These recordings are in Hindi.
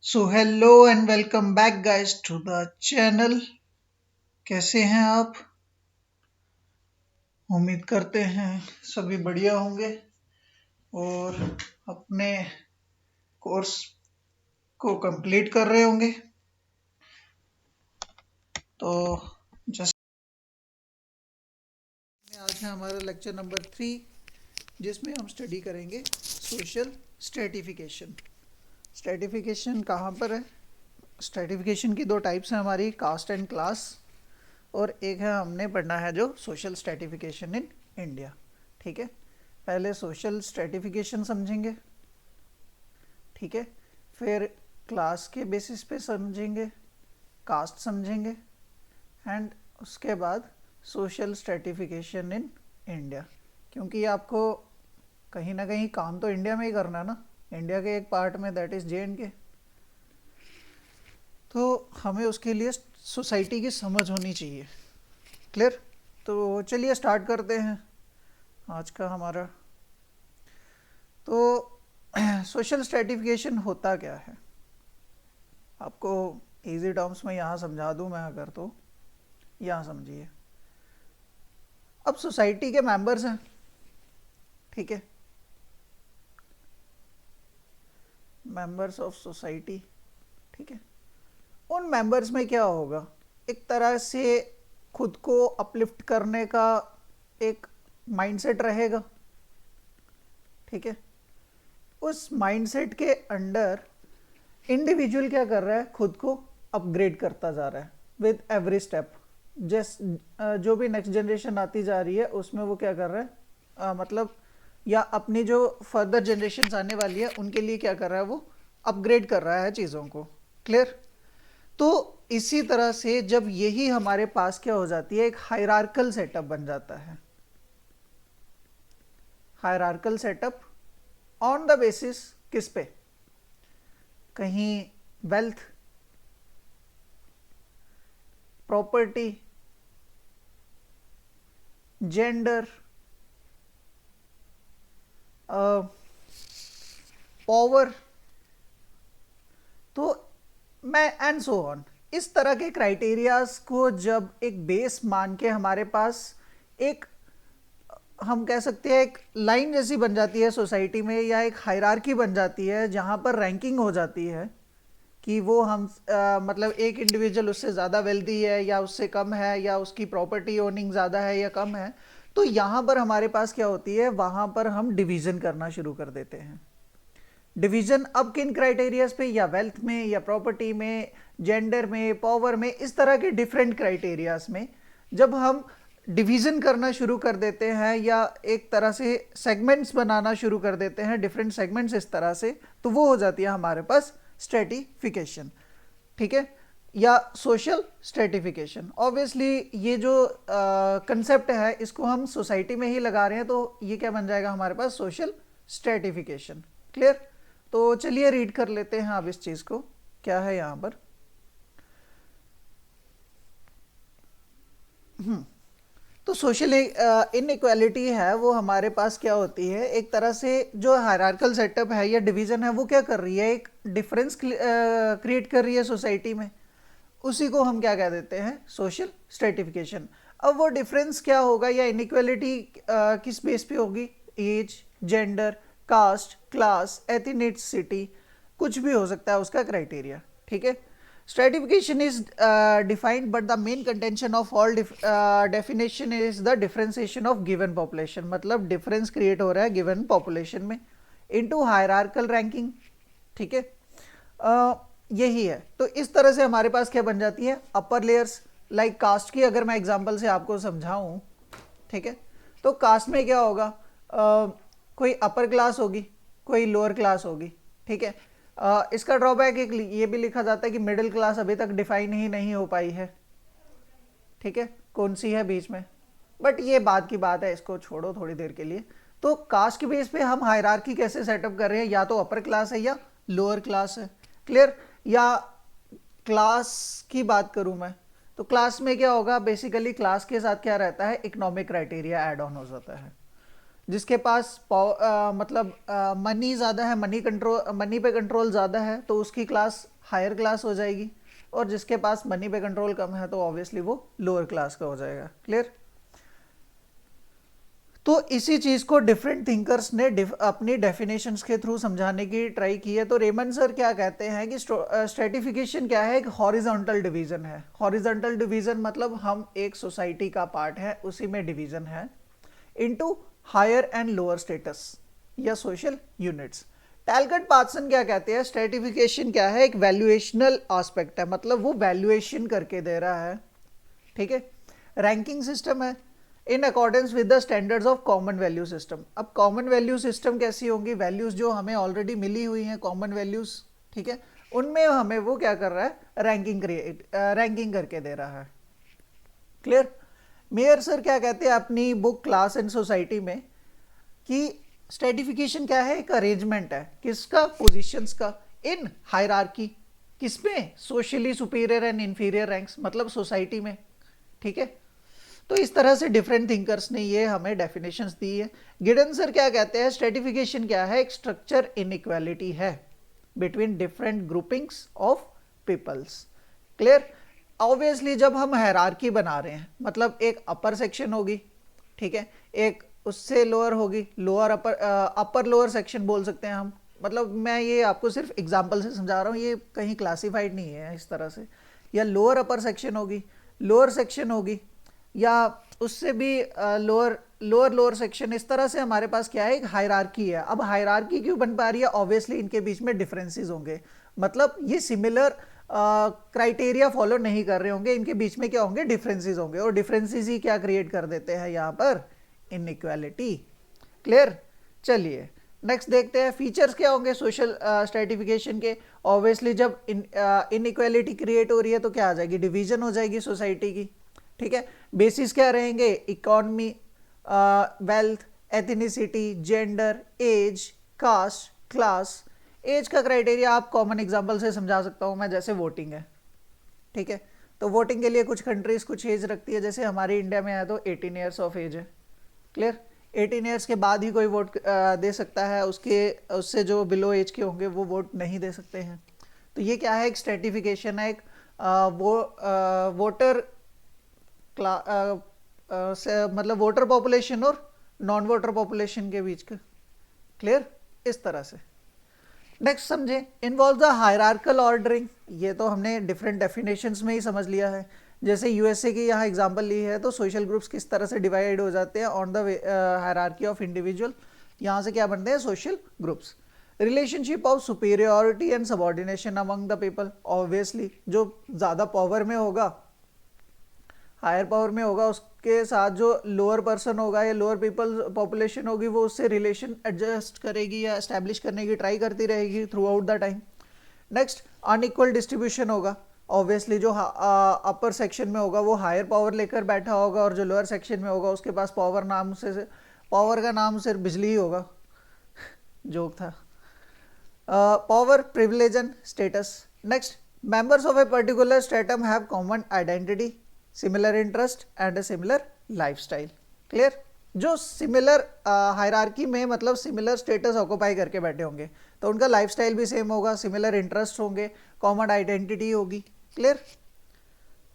So hello and welcome back guys to the channel. कैसे हैं आप? उम्मीद करते हैं सभी बढ़िया होंगे और अपने कोर्स को कंप्लीट कर रहे होंगे। तो जैसे आज है हमारा लेक्चर नंबर 3, जिसमें हम स्टडी करेंगे सोशल स्ट्रेटिफिकेशन। स्ट्रेटिफिकेशन कहाँ पर है? स्ट्रेटिफिकेशन की दो टाइप्स हैं हमारी, कास्ट एंड क्लास, और एक है हमने पढ़ना है जो सोशल स्ट्रेटिफिकेशन इन इंडिया। ठीक है, पहले सोशल स्ट्रेटिफिकेशन समझेंगे, ठीक है, फिर क्लास के बेसिस पे समझेंगे, कास्ट समझेंगे, एंड उसके बाद सोशल स्ट्रेटिफिकेशन इन इंडिया। क्योंकि आपको कहीं ना कहीं काम तो इंडिया में ही करना है ना, इंडिया के एक पार्ट में, दैट इज़ JNK। तो हमें उसके लिए सोसाइटी की समझ होनी चाहिए। क्लियर? तो चलिए स्टार्ट करते हैं आज का हमारा। तो सोशल स्ट्रेटिफिकेशन होता क्या है, आपको इजी टर्म्स में यहाँ समझा दूँ मैं अगर, तो यहाँ समझिए। अब सोसाइटी के मेंबर्स हैं, ठीक है, मेंबर्स ऑफ सोसाइटी, ठीक है। उन मेंबर्स में क्या होगा, एक तरह से खुद को अपलिफ्ट करने का एक माइंडसेट रहेगा, ठीक है। उस माइंडसेट के अंडर इंडिविजुअल क्या कर रहा है, खुद को अपग्रेड करता जा रहा है विद एवरी स्टेप। जो भी नेक्स्ट जनरेशन आती जा रही है उसमें वो क्या कर रहा है, मतलब या अपनी जो फर्दर जनरेशन आने वाली है उनके लिए क्या कर रहा है, वो अपग्रेड कर रहा है चीज़ों को। क्लियर? तो इसी तरह से जब यही हमारे पास क्या हो जाती है, एक हायरार्कल सेटअप बन जाता है। Hierarchical setup on the basis किस पे, कहीं वेल्थ, प्रॉपर्टी, जेंडर, पावर, तो मैं एंड सो ऑन, इस तरह के क्राइटेरियाज को जब एक बेस मान के हमारे पास एक, हम कह सकते हैं एक लाइन जैसी बन जाती है सोसाइटी में, या एक हायरार्की बन जाती है जहाँ पर रैंकिंग हो जाती है कि वो हम मतलब एक इंडिविजुअल उससे ज़्यादा वेल्दी है या उससे कम है, या उसकी प्रॉपर्टी ओनिंग ज़्यादा है या कम है। तो यहाँ पर हमारे पास क्या होती है, वहाँ पर हम डिवीज़न करना शुरू कर देते हैं। डिवीज़न अब किन क्राइटेरियाज पे, या वेल्थ में, या प्रॉपर्टी में, जेंडर में, पावर में, इस तरह के डिफरेंट क्राइटेरियाज में जब हम डिवीज़न करना शुरू कर देते हैं, या एक तरह से सेगमेंट्स बनाना शुरू कर देते हैं, डिफरेंट सेगमेंट्स इस तरह से, तो वो हो जाती है हमारे पास स्ट्रेटिफिकेशन, ठीक है, या सोशल स्ट्रेटिफिकेशन। ऑब्वियसली ये जो कंसेप्ट है इसको हम सोसाइटी में ही लगा रहे हैं, तो ये क्या बन जाएगा हमारे पास, सोशल स्ट्रेटिफिकेशन। क्लियर? तो चलिए रीड कर लेते हैं अब इस चीज़ को, क्या है यहाँ पर। तो सोशल इनइक्वालिटी है वो हमारे पास क्या होती है, एक तरह से जो हायरार्कल सेटअप है या डिवीज़न है वो क्या कर रही है, एक डिफरेंस क्रिएट कर रही है सोसाइटी में। उसी को हम क्या कह देते हैं, सोशल स्ट्रेटिफिकेशन। अब वो डिफरेंस क्या होगा या इनइक्वालिटी किस बेस पे होगी, age, gender, caste, class, ethnicity, कुछ भी हो सकता है उसका क्राइटेरिया, ठीक है। Stratification is defined, but the main contention of all definition is the differentiation of given population. मतलब difference create हो रहा है given population में into hierarchical ranking, ठीक है। यही है। तो इस तरह से हमारे पास क्या बन जाती है, अपर लेयर्स, लाइक कास्ट की अगर मैं एग्जांपल से आपको समझाऊं, ठीक है, तो कास्ट में क्या होगा, कोई अपर क्लास होगी, कोई लोअर क्लास होगी, ठीक है। इसका ड्रॉबैक एक ये भी लिखा जाता है कि मिडिल क्लास अभी तक डिफाइन ही नहीं हो पाई है, ठीक है, कौन सी है बीच में, बट ये बात की बात है, इसको छोड़ो थोड़ी देर के लिए। तो कास्ट के बेस पे हम हायरार्की कैसे सेटअप कर रहे हैं, या तो अपर क्लास है या लोअर क्लास है। क्लियर? या क्लास की बात करूं मैं, तो क्लास में क्या होगा, बेसिकली क्लास के साथ क्या रहता है, इकोनॉमिक क्राइटेरिया ऐड ऑन हो जाता है। जिसके पास मतलब मनी ज़्यादा है, मनी पे कंट्रोल ज़्यादा है, तो उसकी क्लास हायर क्लास हो जाएगी, और जिसके पास मनी पे कंट्रोल कम है तो ऑब्वियसली वो लोअर क्लास का हो जाएगा। क्लियर? तो इसी चीज़ को डिफरेंट थिंकर्स ने अपनी डेफिनेशंस के थ्रू समझाने की ट्राई की है। तो रेमंड सर क्या कहते हैं कि स्ट्रेटिफिकेशन क्या है, एक हॉरिजॉन्टल डिवीजन है। हॉरिजॉन्टल डिवीजन मतलब हम एक सोसाइटी का पार्ट है, उसी में डिवीजन है into higher and lower status या सोशल यूनिट्स। टैलकट पार्सन क्या कहते हैं, स्ट्रेटिफिकेशन क्या है, एक वैल्यूएशनल एस्पेक्ट है, मतलब वो वैल्यूएशन करके दे रहा है। ठीक है? रैंकिंग सिस्टम है in accordance with the standards of common value system. अब कॉमन वैल्यू सिस्टम कैसी होंगी, वैल्यूज जो हमें ऑलरेडी मिली हुई हैं, कॉमन वैल्यूज, ठीक है, उनमें हमें वो क्या कर रहा है, रैंकिंग करके दे रहा है। क्लियर? मेयर सर क्या कहते हैं अपनी बुक क्लास एंड सोसाइटी में कि स्ट्रेटिफिकेशन क्या है, एक अरेंजमेंट है, किसका, पोजीशंस का, इन हायरार्की, किसमें, socially superior and inferior ranks, मतलब सोसाइटी में। ठीक है? तो इस तरह से डिफरेंट थिंकर्स ने ये हमें डेफिनेशंस दी है। गिडन सर क्या कहते हैं, स्ट्रेटिफिकेशन क्या है, एक स्ट्रक्चर इनइक्वालिटी है between different groupings of peoples. Clear? Obviously जब हम हायरार्की बना रहे हैं, मतलब एक अपर सेक्शन होगी, ठीक है, एक उससे लोअर होगी, lower upper, upper lower section बोल सकते हैं हम, मतलब मैं ये आपको सिर्फ एग्जांपल से समझा रहा हूँ, ये कहीं क्लासिफाइड नहीं है इस तरह से। या लोअर अपर सेक्शन होगी, लोअर सेक्शन होगी, या उससे भी लोअर सेक्शन, इस तरह से हमारे पास क्या है, एक हायरार्की है। अब हायरार्की क्यों बन पा रही है, ऑब्वियसली इनके बीच में डिफरेंसेस होंगे, मतलब ये सिमिलर क्राइटेरिया फॉलो नहीं कर रहे होंगे, इनके बीच में क्या होंगे, डिफरेंसेस होंगे, और डिफरेंसेस ही क्या क्रिएट कर देते हैं यहाँ पर, इनइक्वालिटी। क्लियर? चलिए नेक्स्ट देखते हैं, फीचर्स क्या होंगे सोशल स्ट्रेटिफिकेशन के। ऑब्वियसली जब इनइक्वालिटी क्रिएट हो रही है तो क्या आ जाएगी, डिवीजन हो जाएगी सोसाइटी की। ठीक है? बेसिस क्या रहेंगे, economy, wealth, ethnicity, gender, age, caste, class. Age का क्राइटेरिया आप कॉमन एग्जांपल से समझा सकता हूँ मैं, जैसे वोटिंग है। ठीक है? तो वोटिंग के लिए कुछ कंट्रीज कुछ एज रखती है, जैसे हमारे इंडिया में है तो 18 ईयर्स ऑफ एज है। क्लियर? 18 ईयर्स के बाद ही कोई वोट दे सकता है, उससे जो बिलो एज के होंगे वो वोट नहीं दे सकते हैं। तो ये क्या है, एक स्ट्रेटिफिकेशन है, एक वोटर मतलब वोटर पॉपुलेशन और नॉन वोटर पॉपुलेशन के बीच का। क्लियर? इस तरह से। नेक्स्ट समझे, इन्वॉल्व द हायरार्कल ऑर्डरिंग। ये तो हमने डिफरेंट डेफिनेशंस में ही समझ लिया है। जैसे यूएसए की यहाँ एग्जांपल ली है, तो सोशल ग्रुप्स किस तरह से डिवाइड हो जाते हैं on the hierarchy of individual, यहाँ से क्या बनते हैं, social groups. Relationship of superiority and subordination among the people. Obviously जो ज़्यादा पावर में होगा, हायर पावर में होगा, उसके साथ जो लोअर पर्सन होगा या लोअर पीपल पॉपुलेशन होगी, वो उससे रिलेशन एडजस्ट करेगी या एस्टैब्लिश करने की ट्राई करती रहेगी through out the time. Next, unequal distribution होगा। ऑब्वियसली जो अपर सेक्शन में होगा वो हायर पावर लेकर बैठा होगा, और जो लोअर सेक्शन में होगा उसके पास पावर का नाम सिर्फ बिजली ही होगा। जोक था। Power, privilege and status. Next, members of a particular stratum have common identity, similar interest and a similar lifestyle. Clear? जो सिमिलर हायरार्की में मतलब सिमिलर स्टेटस ऑक्यूपाई करके बैठे होंगे, तो उनका लाइफस्टाइल भी सेम होगा, सिमिलर इंटरेस्ट होंगे, कॉमन आइडेंटिटी होगी। क्लियर?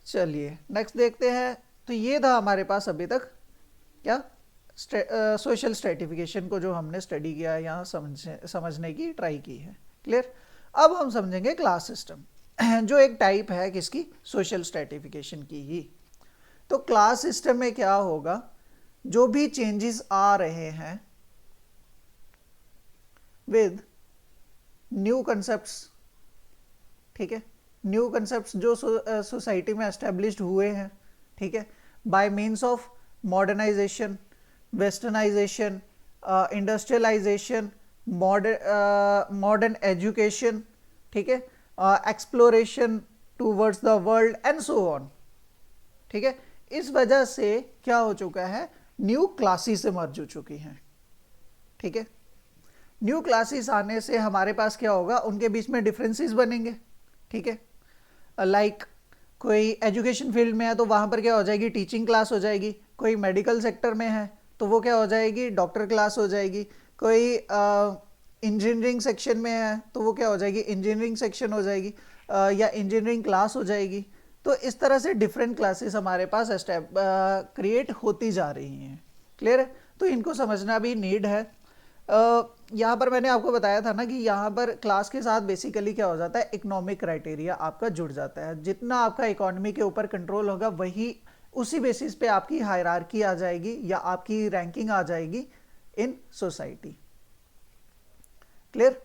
चलिए नेक्स्ट देखते हैं। तो ये था हमारे पास अभी तक क्या, सोशल स्ट्रेटिफिकेशन को जो हमने स्टडी किया है, यहाँ समझने की ट्राई की है। क्लियर? अब हम समझेंगे क्लास सिस्टम, जो एक टाइप है किसकी, सोशल स्ट्रेटिफिकेशन की ही। तो क्लास सिस्टम में क्या होगा, जो भी चेंजेस आ रहे हैं विद न्यू कंसेप्ट्स, ठीक है, न्यू कंसेप्ट्स जो सोसाइटी में एस्टेब्लिश्ड हुए हैं, ठीक है, by means of modernisation, westernisation, industrialisation, modern education, ठीक है, exploration towards the world and so on. ठीक है? इस वजह से क्या हो चुका है, न्यू क्लासेस इमर्ज हो चुकी हैं। ठीक है? न्यू क्लासेस आने से हमारे पास क्या होगा, उनके बीच में डिफरेंसेस बनेंगे। ठीक है? लाइक कोई एजुकेशन फील्ड में है तो वहाँ पर क्या हो जाएगी, टीचिंग क्लास हो जाएगी। कोई मेडिकल सेक्टर में है तो वो क्या हो जाएगी, डॉक्टर क्लास हो जाएगी। कोई इंजीनियरिंग सेक्शन में है तो वो क्या हो जाएगी, इंजीनियरिंग सेक्शन हो जाएगी, या इंजीनियरिंग क्लास हो जाएगी। तो इस तरह से डिफरेंट क्लासेस हमारे पास क्रिएट होती जा रही हैं। क्लियर है? तो इनको समझना भी नीड है। यहाँ पर मैंने आपको बताया था ना कि यहाँ पर क्लास के साथ बेसिकली क्या हो जाता है, इकोनॉमिक क्राइटेरिया आपका जुड़ जाता है। जितना आपका इकोनॉमी के ऊपर कंट्रोल होगा वही उसी बेसिस पे आपकी हायरार्की आ जाएगी या आपकी रैंकिंग आ जाएगी in society. Clear?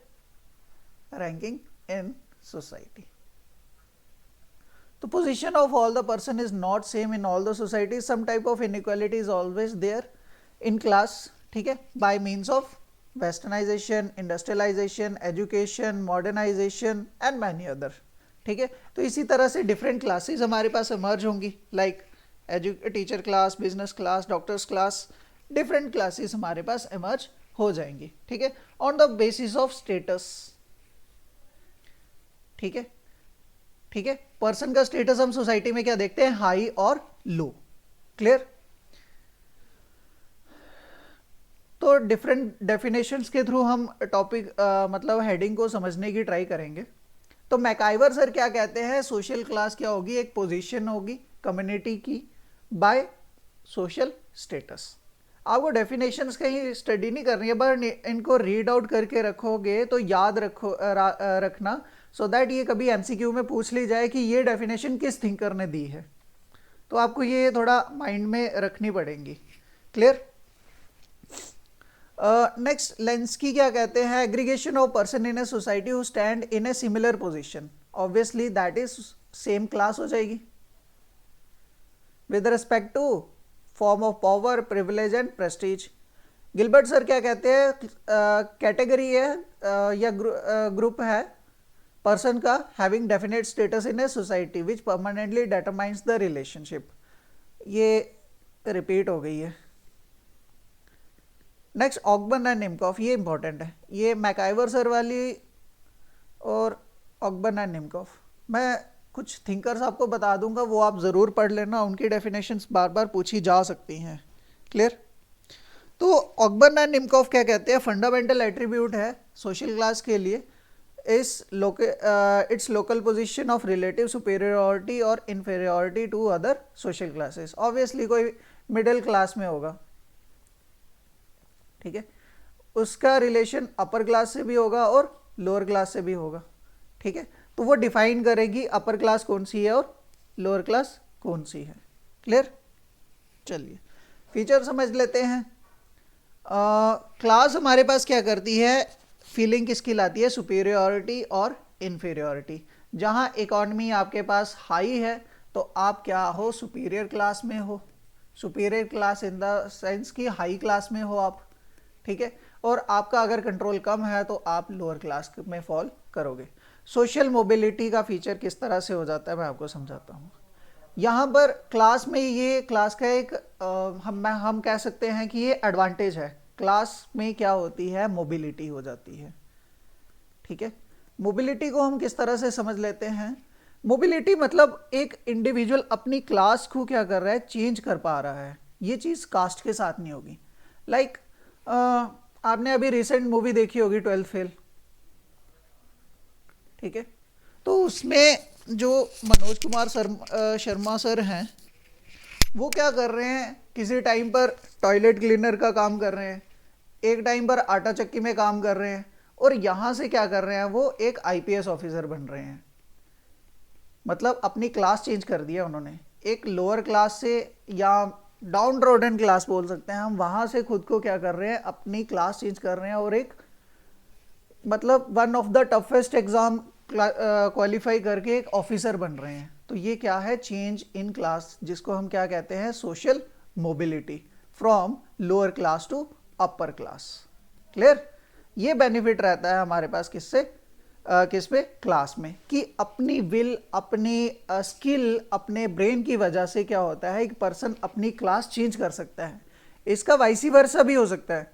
Ranking in society. तो position of all the person is not same in all the societies. Some type of inequality is always there in class. ठीक है? By means of westernization, industrialization, education, modernization and many other. ठीक है? तो इसी तरह से different classes हमारे पास emerge होंगी, like teacher class, business class, doctors class, different classes हमारे पास emerge हो जाएंगी। ठीक है? On the basis of status. ठीक है? ठीक है, पर्सन का स्टेटस हम सोसाइटी में क्या देखते हैं, हाई और लो। क्लियर? तो डिफरेंट डेफिनेशंस के थ्रू हम टॉपिक मतलब हेडिंग को समझने की ट्राई करेंगे। तो मैकाइवर सर क्या कहते हैं, सोशल क्लास क्या होगी, एक पोजीशन होगी कम्युनिटी की बाय सोशल स्टेटस। आपको डेफिनेशंस कहीं स्टडी नहीं करनी है, बट इनको रीड आउट करके रखोगे तो याद रखना, सो दैट ये कभी एमसीक्यू में पूछ ली जाए कि ये डेफिनेशन किस थिंकर ने दी है, तो आपको ये थोड़ा माइंड में रखनी पड़ेंगी। क्लियर? नेक्स्ट, लेंस्की क्या कहते हैं, aggregation of person in a society who stand in a similar position. Obviously that is same class हो जाएगी with respect to form of power, privilege and prestige. Gilbert sir क्या कहते हैं, कैटेगरी है या ग्रुप है पर्सन का having definite status in a society which permanently determines the relationship. ये रिपीट हो गई है। नेक्स्ट, ऑकबर्न एंड निमकॉफ, ये इंपॉर्टेंट है, ये मैकाइवर सर वाली और ऑकबर्न एंड निमकॉफ। मैं कुछ थिंकर्स आपको बता दूंगा, वो आप ज़रूर पढ़ लेना, उनकी डेफिनेशंस बार बार पूछी जा सकती हैं। क्लियर? तो ऑकबर्न एंड निमकॉफ क्या कहते हैं, फंडामेंटल एट्रीब्यूट है सोशल क्लास के लिए it's local position of relative superiority और inferiority to other social classes. Obviously कोई मिडिल क्लास में होगा, ठीक है, उसका रिलेशन अपर क्लास से भी होगा और लोअर क्लास से भी होगा। ठीक है? तो वो डिफाइन करेगी अपर क्लास कौन सी है और लोअर क्लास कौन सी है। क्लियर? चलिए फीचर समझ लेते हैं। क्लास हमारे पास क्या करती है, फीलिंग किसकी लाती है, सुपीरियोरिटी और इन्फीरियोरिटी। जहाँ इकोनॉमी आपके पास हाई है तो आप क्या हो, सुपीरियर क्लास में हो, superior class in the sense कि हाई क्लास में हो आप। ठीक है? और आपका अगर कंट्रोल कम है तो आप लोअर क्लास में फॉल करोगे। सोशल मोबिलिटी का फीचर किस तरह से हो जाता है मैं आपको समझाता हूँ। यहाँ पर क्लास में ये क्लास का एक हम कह सकते हैं कि ये एडवांटेज है। क्लास में क्या होती है, मोबिलिटी हो जाती है। ठीक है? मोबिलिटी को हम किस तरह से समझ लेते हैं, मोबिलिटी मतलब एक इंडिविजुअल अपनी क्लास को क्या कर रहा है, चेंज कर पा रहा है। ये चीज़ कास्ट के साथ नहीं होगी। लाइक आपने अभी रिसेंट मूवी देखी होगी 12th फेल। ठीक है? तो उसमें जो मनोज कुमार शर्मा सर हैं वो क्या कर रहे हैं, किसी टाइम पर टॉयलेट क्लीनर का काम कर रहे हैं, एक टाइम पर आटा चक्की में काम कर रहे हैं, और यहाँ से क्या कर रहे हैं, वो एक आईपीएस ऑफिसर बन रहे हैं। मतलब अपनी क्लास चेंज कर दिया उन्होंने, एक लोअर क्लास से या डाउन ट्रोडन क्लास बोल सकते हैं हम, वहाँ से खुद को क्या कर रहे हैं, अपनी क्लास चेंज कर रहे हैं और एक मतलब one of the toughest exam qualify करके एक ऑफिसर बन रहे हैं। तो ये क्या है, चेंज इन क्लास, जिसको हम क्या कहते हैं, social mobility from lower class to upper class. Clear? ये बेनिफिट रहता है हमारे पास किससे, किस पे, क्लास में, कि अपनी विल, अपनी स्किल, अपने ब्रेन की वजह से क्या होता है, एक पर्सन अपनी क्लास चेंज कर सकता है। इसका वाइसी वर्सा भी हो सकता है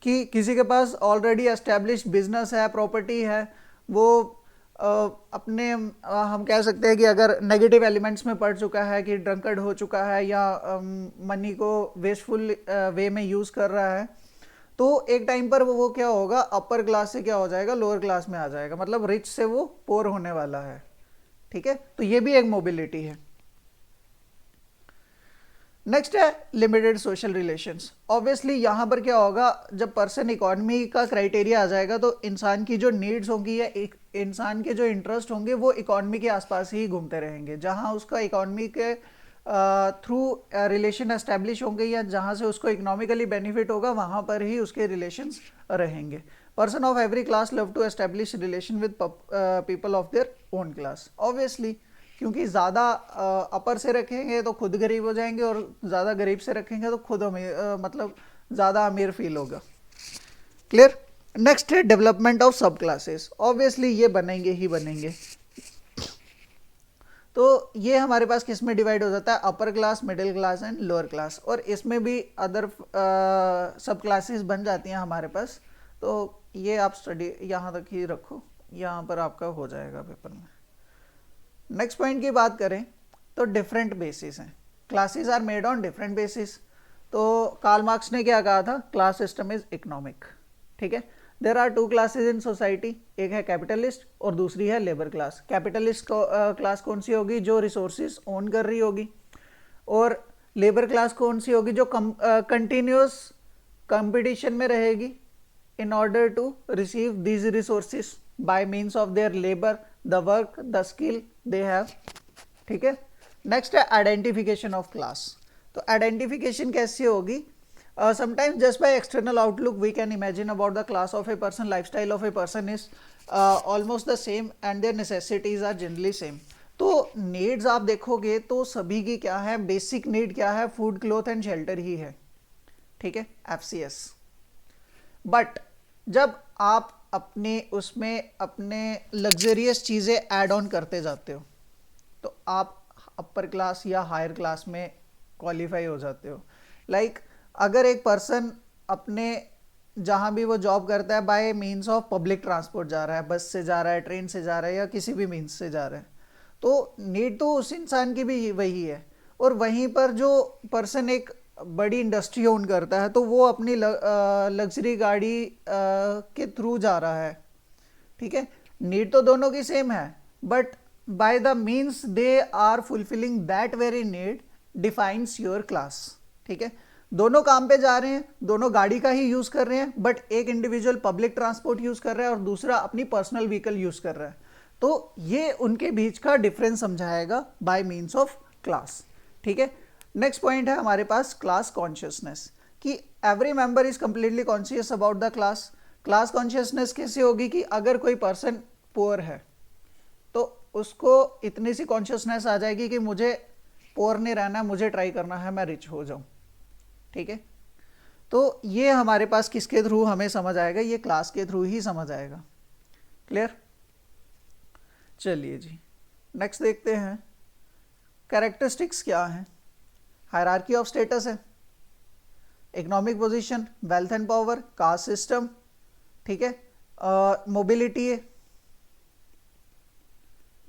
कि किसी के पास ऑलरेडी एस्टेब्लिश्ड बिजनेस है, प्रॉपर्टी है, वो अपने हम कह सकते हैं कि अगर नेगेटिव एलिमेंट्स में पड़ चुका है, कि ड्रंकर्ड हो चुका है, या मनी को वेस्टफुल वे में यूज़ कर रहा है, तो एक टाइम पर वो क्या होगा, अपर क्लास से क्या हो जाएगा, लोअर क्लास में आ जाएगा, मतलब रिच से वो पोर होने वाला है। ठीक है, तो ये भी एक मोबिलिटी है। नेक्स्ट है लिमिटेड सोशल रिलेशंस। ऑब्वियसली यहाँ पर क्या होगा, जब पर्सन इकोनॉमी का क्राइटेरिया आ जाएगा तो इंसान की जो नीड्स होंगी या एक इंसान के जो इंटरेस्ट होंगे वो इकोनॉमी के आसपास ही घूमते रहेंगे। जहाँ उसका इकोनॉमी के थ्रू रिलेशन एस्टेब्लिश होंगे या जहाँ से उसको इकोनॉमिकली बेनिफिट होगा, वहाँ पर ही उसके रिलेशंस रहेंगे। Person of every class love to establish relation with people of their own class. Obviously क्योंकि ज़्यादा अपर से रखेंगे तो खुद गरीब हो जाएंगे, और ज़्यादा गरीब से रखेंगे तो खुद मतलब ज़्यादा अमीर फील होगा। क्लियर। नेक्स्ट है डेवलपमेंट ऑफ सब क्लासेस। ऑब्वियसली ये बनेंगे ही बनेंगे। तो ये हमारे पास किस में डिवाइड हो जाता है, upper class, middle class and lower class, और इसमें भी अदर सब क्लासेस बन जाती हैं हमारे पास। तो ये आप स्टडी यहाँ तक ही रखो, यहाँ पर आपका हो जाएगा पेपर में। नेक्स्ट पॉइंट की बात करें तो डिफरेंट बेसिस हैं, classes are made on different basis. तो कार्ल मार्क्स ने क्या कहा था, क्लास सिस्टम इज इकोनॉमिक। ठीक है, there are two classes in society, एक है कैपिटलिस्ट और दूसरी है लेबर क्लास। कैपिटलिस्ट क्लास कौन सी होगी, जो रिसोर्सेज ओन कर रही होगी, और लेबर क्लास कौन सी होगी, जो कंटिन्यूस कंपटीशन में रहेगी in order to receive these resources by means of their labor, the work, the skill they have। ठीक है। नेक्स्ट है आइडेंटिफिकेशन ऑफ क्लास। तो आइडेंटिफिकेशन कैसी होगी, sometimes just by external outlook we can imagine about the class of a person, lifestyle of a person is almost the same and their necessities are generally same. तो नीड्स आप देखोगे तो सभी की क्या है, बेसिक नीड क्या है, फूड, क्लोथ एंड शेल्टर ही है। ठीक है, FCS। बट जब आप अपने उसमें अपने लग्जरियस चीज़ें ऐड ऑन करते जाते हो तो आप अपर क्लास या हायर क्लास में क्वालिफाई हो जाते हो। लाइक अगर एक पर्सन अपने जहाँ भी वो जॉब करता है by means of public transport जा रहा है, बस से जा रहा है, ट्रेन से जा रहा है, या किसी भी मीन्स से जा रहा है, तो नीड तो उस इंसान की भी वही है। और वहीं पर जो पर्सन एक बड़ी इंडस्ट्री ओन करता है तो वो अपनी लग्जरी गाड़ी के थ्रू जा रहा है। ठीक है, नीड तो दोनों की सेम है, but by the means they are fulfilling that very need defines your class. ठीक है, दोनों काम पे जा रहे हैं, दोनों गाड़ी का ही यूज कर रहे हैं, बट एक इंडिविजुअल पब्लिक ट्रांसपोर्ट यूज कर रहा है और दूसरा अपनी पर्सनल व्हीकल यूज कर रहा है। तो ये उनके बीच का डिफरेंस समझाएगा बाय मीन्स ऑफ क्लास। ठीक है। नेक्स्ट पॉइंट है हमारे पास क्लास कॉन्शियसनेस, कि every member is completely conscious about the class. Class consciousness कैसे होगी कि अगर कोई पर्सन पुअर है तो उसको इतनी सी कॉन्शियसनेस आ जाएगी कि मुझे पुअर नहीं रहना, मुझे ट्राई करना है मैं रिच हो जाऊं। ठीक है, तो ये हमारे पास किसके थ्रू हमें समझ आएगा, ये क्लास के थ्रू ही समझ आएगा। क्लियर। चलिए जी, नेक्स्ट देखते हैं कैरेक्टरिस्टिक्स क्या हैं। हायरार्की ऑफ स्टेटस है, economic position, wealth and power, caste system. ठीक है, मोबिलिटी है,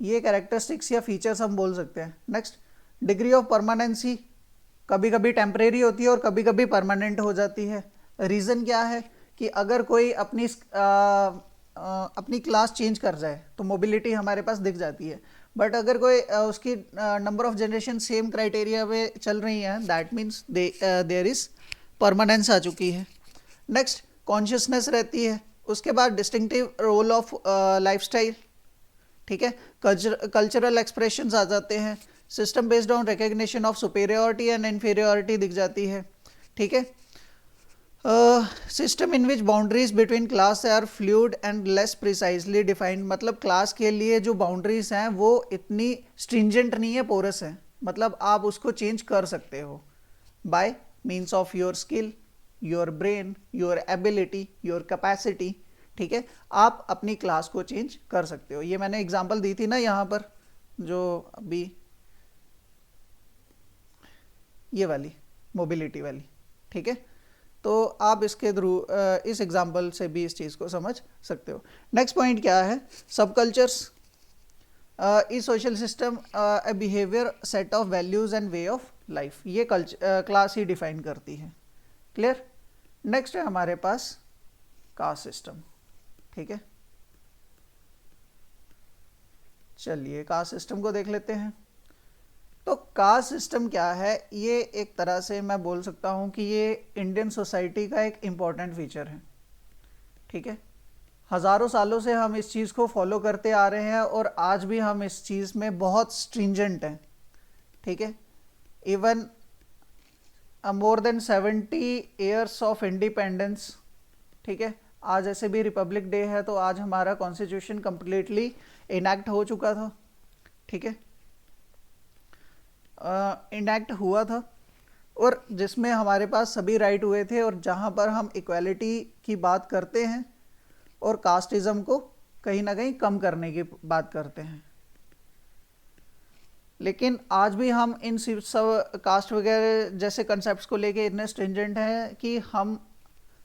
ये कैरेक्टरिस्टिक्स या फीचर्स हम बोल सकते हैं। नेक्स्ट, डिग्री ऑफ परमानेंसी, कभी कभी टेम्परेरी होती है और कभी कभी परमानेंट हो जाती है। रीज़न क्या है कि अगर कोई अपनी क्लास चेंज कर जाए तो मोबिलिटी हमारे पास दिख जाती है, बट अगर कोई उसकी number of generation same criteria पे चल रही हैं, that means there is permanence आ चुकी है। नेक्स्ट, कॉन्शियसनेस रहती है। उसके बाद डिस्टिंक्टिव रोल ऑफ लाइफस्टाइल। ठीक है, कल्चरल एक्सप्रेशंस आ जाते हैं। System based on recognition of superiority and inferiority दिख जाती है। ठीक है, system in which boundaries between class are fluid and less precisely defined, मतलब क्लास के लिए जो बाउंड्रीज हैं वो इतनी स्ट्रिंजेंट नहीं है, पोरस है, मतलब आप उसको चेंज कर सकते हो bye means of your skill, your brain, your ability, your capacity. ठीक है, आप अपनी क्लास को चेंज कर सकते हो। ये मैंने एग्जांपल दी थी ना यहाँ पर, जो अभी ये वाली मोबिलिटी वाली। ठीक है, तो आप इसके थ्रू इस एग्जांपल से भी इस चीज़ को समझ सकते हो। नेक्स्ट पॉइंट क्या है, सब cultures. Is social system a behaviour set of values and way of life, ये क्लास ही डिफाइन करती है। क्लियर। नेक्स्ट है हमारे पास कास्ट सिस्टम। ठीक है, चलिए कास्ट सिस्टम को देख लेते हैं। तो कास्ट सिस्टम क्या है, ये एक तरह से मैं बोल सकता हूँ कि ये इंडियन सोसाइटी का एक इम्पॉर्टेंट फीचर है। ठीक है, हज़ारों सालों से हम इस चीज़ को फॉलो करते आ रहे हैं और आज भी हम इस चीज़ में बहुत स्ट्रिंजेंट हैं। ठीक है, even more than 70 years of independence. ठीक है, आज ऐसे भी रिपब्लिक डे है तो आज हमारा कॉन्स्टिट्यूशन कंप्लीटली इनैक्ट हो चुका था। ठीक है, इनैक्ट हुआ था और जिसमें हमारे पास सभी राइट हुए थे और जहाँ पर हम इक्वालिटी की बात करते हैं और कास्टिज़म को कहीं ना कहीं कम करने की बात करते हैं। लेकिन आज भी हम इन सब कास्ट वगैरह जैसे कंसेप्ट्स को लेके इतने स्ट्रिंजेंट हैं कि हम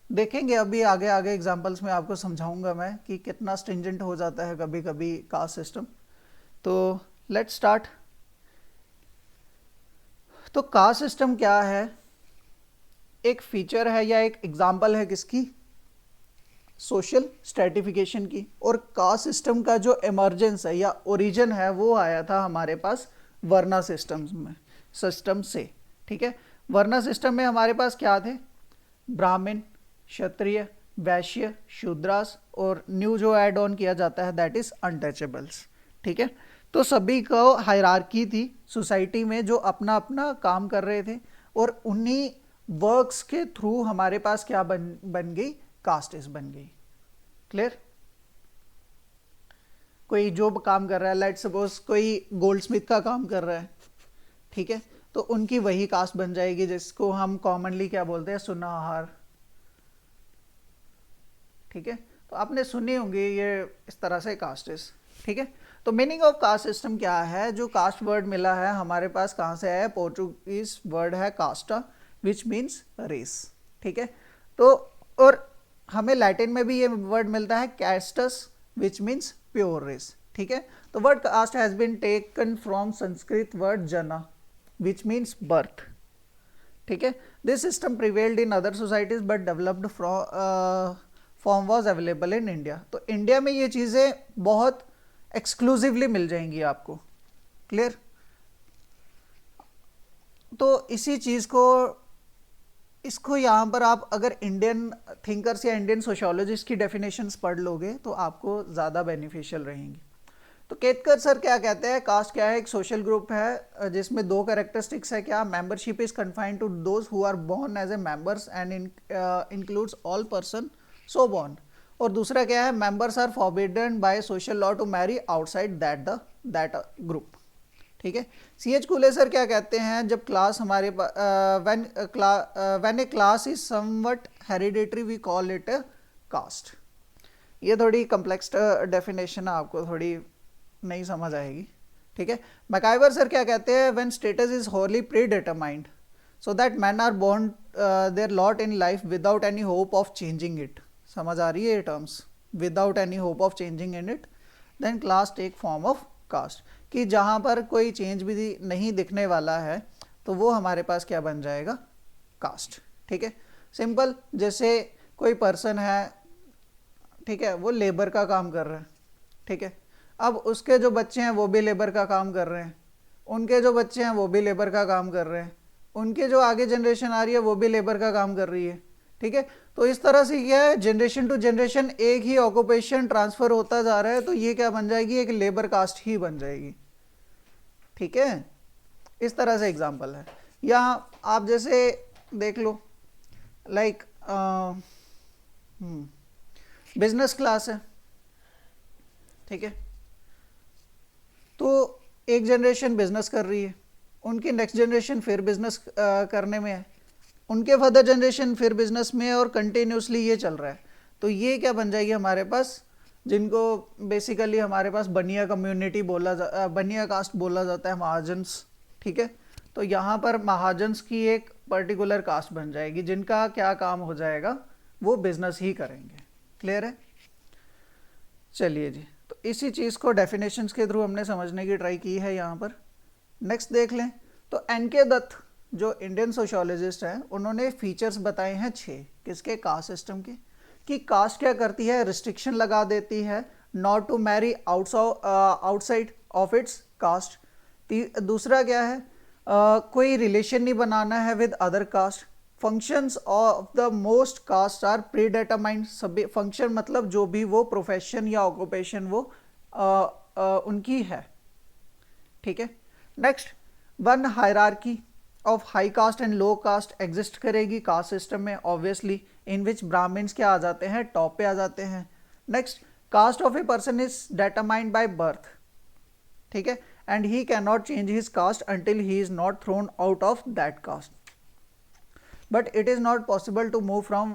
देखेंगे अभी आगे आगे एग्जांपल्स में आपको समझाऊंगा मैं कि कितना स्ट्रिंजेंट हो जाता है कभी कभी कास्ट सिस्टम। तो लेट्स स्टार्ट। तो कास्ट सिस्टम क्या है, एक फीचर है या एक एग्जांपल है किसकी, सोशल स्ट्रेटिफिकेशन की। और कास्ट सिस्टम का जो इमर्जेंस है या ओरिजिन है वो आया था हमारे पास वर्ना सिस्टम से। ठीक है, वर्ना सिस्टम में हमारे पास क्या थे, ब्राह्मण, क्षत्रिय, वैश्य, शूद्रास और न्यू जो ऐड ऑन किया जाता है दैट इज अनटचेबल्स। ठीक है, तो सभी को हायरार्की थी सोसाइटी में जो अपना अपना काम कर रहे थे और उन्हीं वर्क्स के थ्रू हमारे पास क्या बन गई, कास्टेस बन गई। क्लियर। कोई जो काम कर रहा है, लेट्स सपोज कोई गोल्ड स्मिथ का काम कर रहा है, ठीक है, तो उनकी वही कास्ट बन जाएगी जिसको हम कॉमनली क्या बोलते हैं, सुनाहार। ठीक है, तो आपने सुनी होंगी ये इस तरह से कास्टेस। ठीक है, तो मीनिंग ऑफ कास्ट सिस्टम क्या है, जो कास्ट वर्ड मिला है हमारे पास कहाँ से है, पोर्चुगीज वर्ड है कास्टा विच मीन्स रेस। ठीक है, तो और हमें लैटिन में भी ये वर्ड मिलता है castus which means pure race. ठीक है, तो word caste has been taken from Sanskrit word jana which means birth. ठीक है, this system prevailed in other societies but developed form was available in India. तो इंडिया में ये चीज़ें बहुत एक्सक्लूसिवली मिल जाएंगी आपको। क्लियर। तो इसी चीज़ को इसको यहाँ पर आप अगर इंडियन थिंकर्स या इंडियन सोशियोलॉजिस्ट की डेफिनेशंस पढ़ लोगे तो आपको ज़्यादा बेनिफिशियल रहेंगी। तो केतकर सर क्या कहते हैं, कास्ट क्या है, एक सोशल ग्रुप है जिसमें दो कैरेक्टरिस्टिक्स है, क्या, membership is confined to those who are born as a members and includes all person so born. और दूसरा क्या है, members are forbidden by social law to marry outside that group. ठीक है, C.H. कूले सर क्या कहते हैं, जब क्लास हमारे when a class is somewhat hereditary we call it a caste. ये थोड़ी कम्प्लेक्स डेफिनेशन है, आपको थोड़ी नहीं समझ आएगी। ठीक है, मैकाइवर सर क्या कहते हैं, when status is wholly predetermined so that man are born their lot in life without any hope of changing it. समझ आ रही है ये terms, without any hope of changing in it, then class take form of caste, कि जहाँ पर कोई चेंज भी नहीं दिखने वाला है तो वो हमारे पास क्या बन जाएगा, कास्ट। ठीक है, सिंपल, जैसे कोई पर्सन है, ठीक है, वो लेबर का काम कर रहा है। ठीक है, अब उसके जो बच्चे हैं वो भी लेबर का काम कर रहे हैं, उनके जो बच्चे हैं वो भी लेबर का काम कर रहे हैं, उनके जो आगे जनरेशन आ रही है वो भी लेबर का काम कर रही है। ठीक है, तो इस तरह से क्या है, जनरेशन टू जनरेशन एक ही ऑक्यूपेशन ट्रांसफर होता जा रहा है, तो ये क्या बन जाएगी, एक लेबर कास्ट ही बन जाएगी। ठीक है, इस तरह से एग्जांपल है। यहाँ आप जैसे देख लो, लाइक बिजनेस क्लास है। ठीक है, तो एक जनरेशन बिजनेस कर रही है, उनकी नेक्स्ट जनरेशन फिर बिजनेस करने में है, उनके फर्दर जनरेशन फिर बिजनेस में है और कंटिन्यूसली ये चल रहा है। तो ये क्या बन जाएगी हमारे पास, जिनको बेसिकली हमारे पास बनिया कम्युनिटी बनिया कास्ट बोला जाता है, महाजन्स। ठीक है, तो यहाँ पर महाजन्स की एक पर्टिकुलर कास्ट बन जाएगी जिनका क्या काम हो जाएगा, वो बिजनेस ही करेंगे। क्लियर है। चलिए जी, तो तो इसी चीज़ को डेफिनेशंस के थ्रू हमने समझने की ट्राई की है यहाँ पर। नेक्स्ट देख लें तो एन.के. दत्त जो इंडियन सोशियोलॉजिस्ट हैं उन्होंने फीचर्स बताए हैं 6 किसके, कास्ट सिस्टम के, कि कास्ट क्या करती है, रिस्ट्रिक्शन लगा देती है not to marry outside of its caste. दूसरा क्या है, कोई रिलेशन नहीं बनाना है with other caste. Functions of the most caste are predetermined, सभी फंक्शन मतलब जो भी वो प्रोफेशन या ऑक्यूपेशन वो उनकी है, ठीक है। Next, one hierarchy of high caste and low caste exist करेगी कास्ट सिस्टम में ऑब्वियसली, इन विच ब्राह्मण्स क्या आ जाते हैं, टॉप पे आ जाते हैं। Next, caste of a person is determined by birth, ठीक है, and he can not change his caste until he is not thrown out of that caste, but it is not possible to move from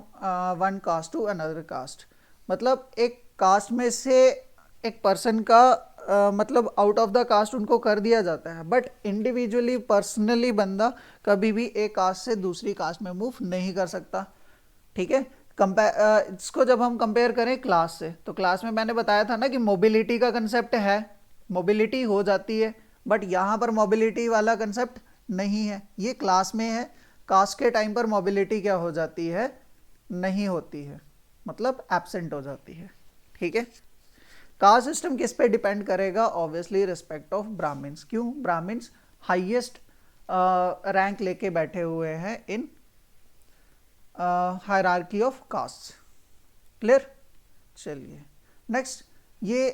one caste to another caste. मतलब एक कास्ट में से एक पर्सन का मतलब आउट ऑफ द कास्ट उनको कर दिया जाता है, बट इंडिविजुअली पर्सनली बंदा कभी भी एक कास्ट से दूसरी कास्ट में मूव नहीं कर सकता, ठीक है। इसको जब हम कंपेयर करें क्लास से, तो क्लास में मैंने बताया था ना कि मोबिलिटी का कंसेप्ट है, मोबिलिटी हो जाती है, बट यहाँ पर मोबिलिटी वाला कंसेप्ट नहीं है, ये क्लास में है। कास्ट के टाइम पर मोबिलिटी क्या हो जाती है, नहीं होती है, मतलब एब्सेंट हो जाती है, ठीक है। कास्ट सिस्टम किस पे डिपेंड करेगा, ऑब्वियसली रिस्पेक्ट ऑफ ब्राह्मण्स। क्यों, ब्राह्मण्स हाईएस्ट रैंक लेके बैठे हुए हैं इन हायरार्की ऑफ कास्ट। क्लियर, चलिए नेक्स्ट, ये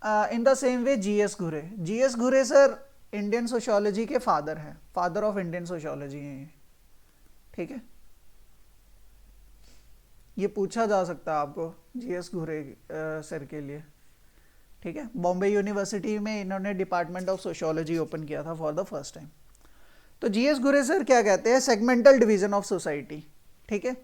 in the same way GS घुरे। जीएस घुरे सर इंडियन सोशियोलॉजी के फादर हैं, फादर ऑफ इंडियन सोशियोलॉजी हैं ये, ठीक है। ये पूछा जा सकता है आपको जीएस घुरे सर के लिए, ठीक है। बॉम्बे यूनिवर्सिटी में इन्होंने डिपार्टमेंट ऑफ सोशियोलॉजी ओपन किया था फॉर द फर्स्ट टाइम। तो जीएस घुरे सर क्या कहते हैं, सेगमेंटल डिवीजन ऑफ सोसाइटी, ठीक है।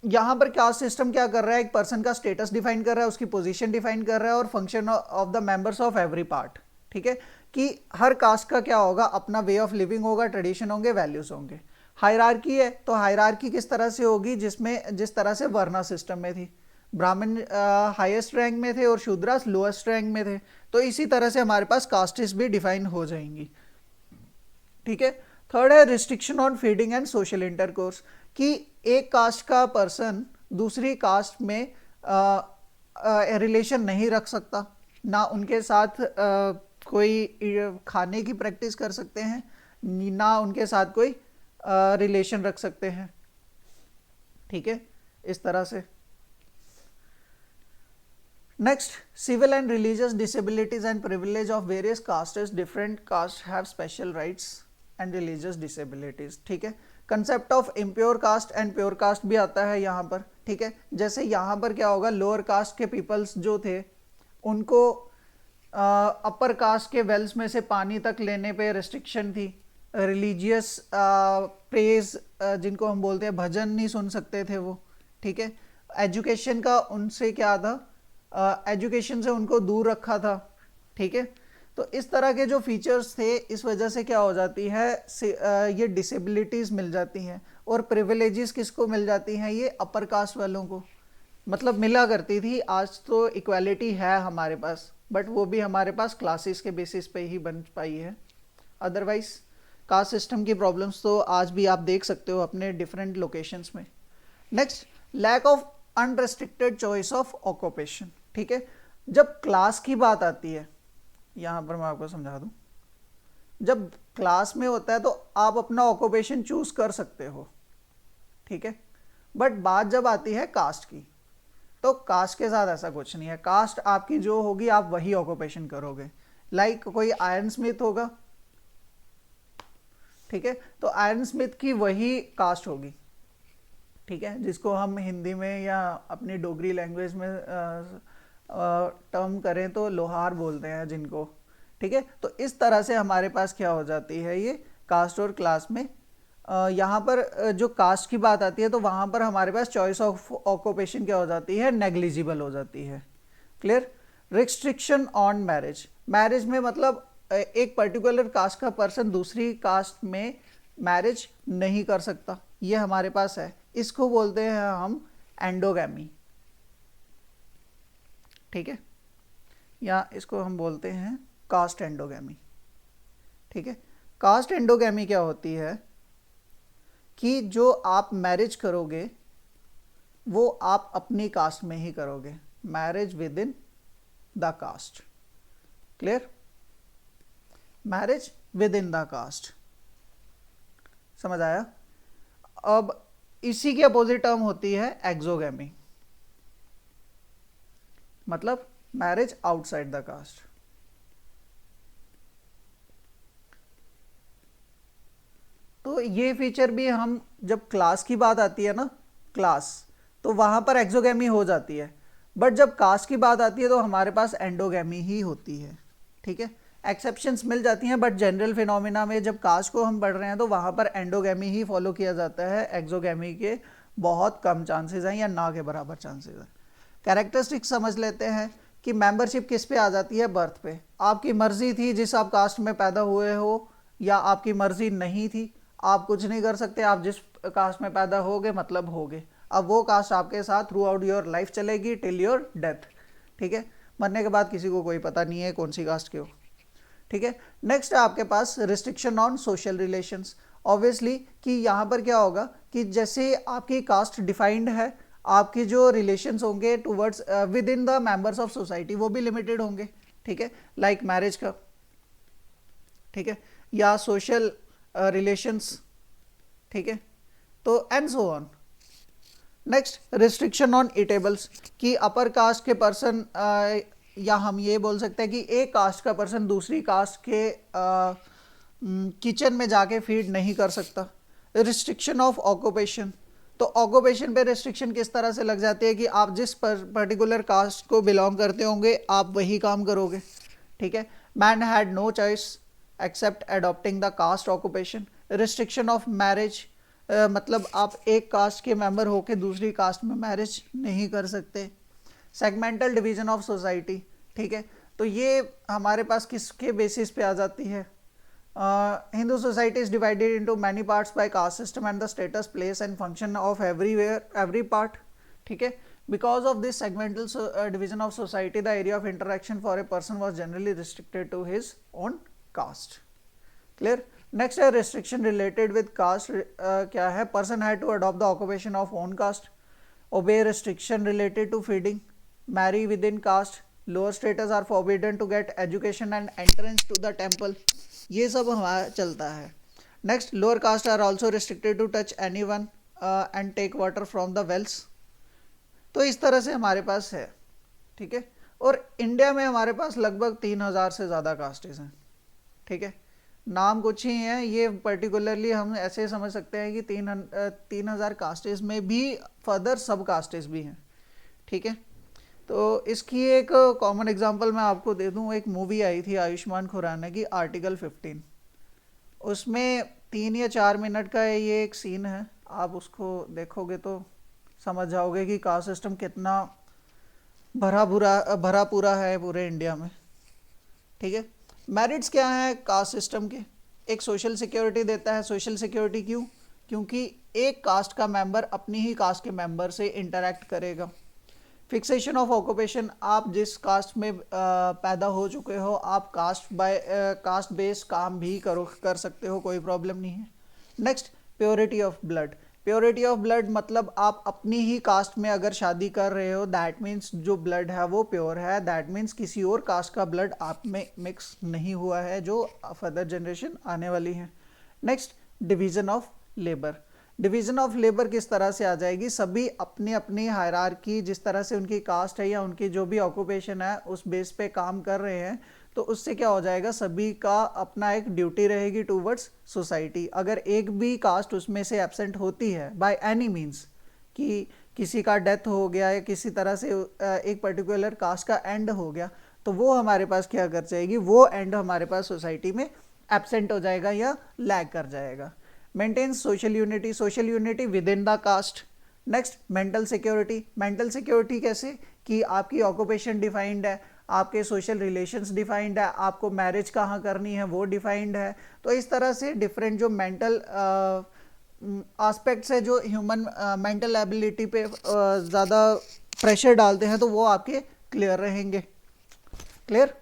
यहाँ पर कास्ट सिस्टम क्या कर रहा है, एक पर्सन का स्टेटस डिफाइन कर रहा है, उसकी पोजीशन डिफाइन कर रहा है और function of the members of every part, ठीक है, कि हर कास्ट का क्या होगा, अपना वे ऑफ लिविंग होगा, ट्रेडिशन होंगे, वैल्यूज होंगे। हायरार्की है तो हायरार्की किस तरह से होगी, जिस तरह से वर्ना सिस्टम में थी, ब्राह्मण हाईएस्ट रैंक में थे और शूद्रास लोएस्ट रैंक में थे, तो इसी तरह से हमारे पास कास्टेस भी डिफाइन हो जाएंगी, ठीक है। थर्ड है restriction on feeding and social intercourse, कि एक कास्ट का पर्सन दूसरी कास्ट में रिलेशन नहीं रख सकता, ना उनके साथ कोई खाने की प्रैक्टिस कर सकते हैं, ना उनके साथ कोई रिलेशन रख सकते हैं, ठीक है, इस तरह से। Next, civil and religious disabilities and privilege of various castes, different caste have special rights and religious disabilities, ठीक है। Concept of impure caste and pure caste भी आता है यहाँ पर, ठीक है। जैसे यहाँ पर क्या होगा, लोअर कास्ट के पीपल्स जो थे उनको अपर कास्ट के वेल्स में से पानी तक लेने पे रिस्ट्रिक्शन थी, रिलीजियस प्रेज जिनको हम बोलते हैं भजन नहीं सुन सकते थे वो, ठीक है। एजुकेशन का उनसे क्या था, एजुकेशन से उनको दूर रखा था, ठीक है। तो इस तरह के जो फीचर्स थे, इस वजह से क्या हो जाती है, ये डिसेबिलिटीज़ मिल जाती हैं और प्रिविलेजेस किसको मिल जाती हैं, ये अपर कास्ट वालों को, मतलब मिला करती थी। आज तो इक्वालिटी है हमारे पास, बट वो भी हमारे पास क्लासेस के बेसिस पे ही बन पाई है, अदरवाइज कास्ट सिस्टम की प्रॉब्लम्स तो आज भी आप देख सकते हो अपने डिफरेंट लोकेशंस में। Next, lack of unrestricted choice of occupation, ठीक है। जब क्लास की बात आती है, यहाँ पर मैं आपको समझा दूँ, जब क्लास में होता है तो आप अपना ऑक्यूपेशन चूज कर सकते हो, ठीक है, बट बात जब आती है कास्ट की, तो कास्ट के साथ ऐसा कुछ नहीं है, कास्ट आपकी जो होगी आप वही ऑक्यूपेशन करोगे। लाइक कोई आयरन स्मिथ होगा, ठीक है, तो आयरन स्मिथ की वही कास्ट होगी, ठीक है, जिसको हम हिंदी में या अपनी डोगरी लैंग्वेज में टर्म करें तो लोहार बोलते हैं जिनको, ठीक है। तो इस तरह से हमारे पास क्या हो जाती है ये कास्ट और क्लास में। यहाँ पर जो कास्ट की बात आती है तो वहाँ पर हमारे पास चॉइस ऑफ ऑक्यूपेशन क्या हो जाती है, नेग्लिजिबल हो जाती है। Clear. Restriction on marriage, marriage में मतलब एक पर्टिकुलर कास्ट का पर्सन दूसरी कास्ट में मैरिज नहीं कर सकता, ये हमारे पास है, इसको बोलते हैं हम एंडोगैमी, ठीक है। या इसको हम बोलते हैं कास्ट एंडोगैमी। ठीक है, कास्ट एंडोगैमी क्या होती है कि जो आप मैरिज करोगे वो आप अपनी कास्ट में ही करोगे, marriage within the caste. Clear? Marriage within the caste, समझ आया? अब इसी की अपोजिट टर्म होती है एक्सोगैमी, मतलब मैरिज आउटसाइड द कास्ट। तो ये फीचर भी हम जब क्लास की बात आती है ना, क्लास, तो वहां पर एक्सोगैमी हो जाती है, बट जब कास्ट की बात आती है तो हमारे पास एंडोगैमी ही होती है। ठीक है, एक्सेप्शंस मिल जाती हैं, बट जनरल फिनोमिना में जब कास्ट को हम पढ़ रहे हैं तो वहां पर एंडोगैमी ही फॉलो किया जाता है, एक्सोगैमी के बहुत कम चांसेस हैं या ना के बराबर चांसेस हैं। कैरेक्टरिस्टिक्स समझ लेते हैं कि मेंबरशिप किस पे आ जाती है, बर्थ पे। आपकी मर्जी थी जिस आप कास्ट में पैदा हुए हो, या आपकी मर्जी नहीं थी, आप कुछ नहीं कर सकते, आप जिस कास्ट में पैदा होगे मतलब होगे। अब वो कास्ट आपके साथ थ्रू आउट योर लाइफ चलेगी टिल योर डेथ। ठीक है, मरने के बाद किसी को कोई पता नहीं है कौन सी कास्ट के हो। ठीक है, नेक्स्ट है आपके पास restriction on social relations. Obviously कि यहाँ पर क्या होगा कि जैसे आपकी कास्ट डिफाइंड है, आपके जो रिलेशंस होंगे towards with in the members of society वो भी लिमिटेड होंगे। ठीक है, लाइक मैरिज का, ठीक है, या सोशल रिलेशंस। ठीक है, तो and so on. Next, restriction on eatables, कि अपर कास्ट के पर्सन, या हम ये बोल सकते हैं कि एक कास्ट का पर्सन दूसरी कास्ट के किचन में जाके फीड नहीं कर सकता। रिस्ट्रिक्शन ऑफ ऑक्यूपेशन, तो ऑक्यूपेशन पे रिस्ट्रिक्शन किस तरह से लग जाती है कि आप जिस पर्टिकुलर कास्ट को बिलोंग करते होंगे आप वही काम करोगे। ठीक है, man had no choice except adopting the caste occupation. Restriction of marriage, मतलब आप एक कास्ट के मेंबर होकर दूसरी कास्ट में मैरिज नहीं कर सकते। सेगमेंटल डिवीजन ऑफ सोसाइटी, ठीक है, तो ये हमारे पास किसके बेसिस पे आ जाती है? Hindu society is divided into many parts by caste system and the status, place and function of every part. ठीक है, because of this segmental division of society, the area of interaction for a person was generally restricted to his own caste. Clear? Next है restriction related with caste. क्या है? Person had to adopt the occupation of own caste, obey restriction related to feeding, marry within caste, lower status are forbidden to get education and entrance to the temple. ये सब हमारा चलता है। Next, lower caste are also restricted to touch anyone and take water from the wells. तो इस तरह से हमारे पास है। ठीक है, और इंडिया में हमारे पास लगभग 3000 से ज़्यादा कास्टेज हैं। ठीक है, नाम कुछ ही हैं, ये पर्टिकुलरली हम ऐसे समझ सकते हैं कि 3000 कास्टेज में भी फर्दर सब कास्टेज भी हैं। ठीक है, तो इसकी एक कॉमन एग्जांपल मैं आपको दे दूं। एक मूवी आई थी आयुष्मान खुराना की, आर्टिकल 15, उसमें 3 या 4 मिनट का ये एक सीन है, आप उसको देखोगे तो समझ जाओगे कि कास्ट सिस्टम कितना भरा पूरा है पूरे इंडिया में। ठीक है, मेरिट्स क्या है कास्ट सिस्टम के? एक सोशल सिक्योरिटी देता है। सोशल सिक्योरिटी क्यों? क्योंकि एक कास्ट का मेंबर अपनी ही कास्ट के मेंबर से इंटरेक्ट करेगा। फिक्सेशन ऑफ ऑक्यूपेशन, आप जिस कास्ट में पैदा हो चुके हो आप कास्ट बेस्ड काम भी कर सकते हो, कोई प्रॉब्लम नहीं है। Next, purity of blood. Purity of blood मतलब आप अपनी ही कास्ट में अगर शादी कर रहे हो, दैट मीन्स जो ब्लड है वो प्योर है, दैट मीन्स किसी और कास्ट का ब्लड आप में मिक्स नहीं हुआ है जो फर्दर जनरेशन आने वाली है। Next, division of labour. Division of labour किस तरह से आ जाएगी? सभी अपनी अपनी हायरार्की, जिस तरह से उनकी कास्ट है या उनकी जो भी ऑक्यूपेशन है उस बेस पे काम कर रहे हैं, तो उससे क्या हो जाएगा, सभी का अपना एक ड्यूटी रहेगी टूवर्ड्स सोसाइटी। अगर एक भी कास्ट उसमें से एब्सेंट होती है बाय एनी मीन्स, कि किसी का डेथ हो गया या किसी तरह से एक पर्टिकुलर कास्ट का एंड हो गया, तो वो हमारे पास क्या कर जाएगी, वो एंड हमारे पास सोसाइटी में एब्सेंट हो जाएगा या लैग कर जाएगा। Maintains social unity, social unity within the caste. Next, mental security. Mental security कैसे? कि आपकी ऑक्यूपेशन डिफाइंड है, आपके सोशल रिलेशंस डिफाइंड है, आपको मैरिज कहाँ करनी है वो डिफाइंड है। तो इस तरह से डिफरेंट जो मेंटल एस्पेक्ट्स है जो ह्यूमन मेंटल एबिलिटी पे ज़्यादा प्रेशर डालते हैं, तो वो आपके क्लियर रहेंगे। क्लियर।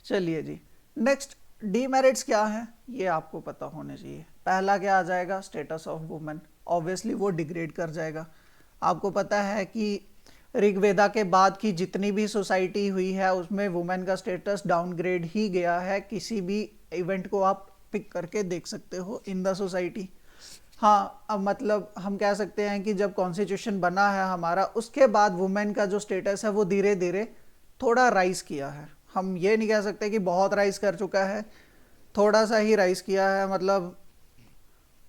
चलिए जी, नेक्स्ट डीमेरिट्स क्या है ये आपको पता होने चाहिए। पहला क्या आ जाएगा, स्टेटस ऑफ वुमेन, ऑब्वियसली वो डिग्रेड कर जाएगा। आपको पता है कि ऋग्वेदा के बाद की जितनी भी सोसाइटी हुई है उसमें वुमेन का स्टेटस डाउनग्रेड ही गया है। किसी भी इवेंट को आप पिक करके देख सकते हो इन द सोसाइटी। हाँ, अब मतलब हम कह सकते हैं कि जब कॉन्स्टिट्यूशन बना है हमारा, उसके बाद वुमेन का जो स्टेटस है वो धीरे धीरे थोड़ा राइज किया है। हम ये नहीं कह सकते कि बहुत राइज कर चुका है, थोड़ा सा ही राइज किया है। मतलब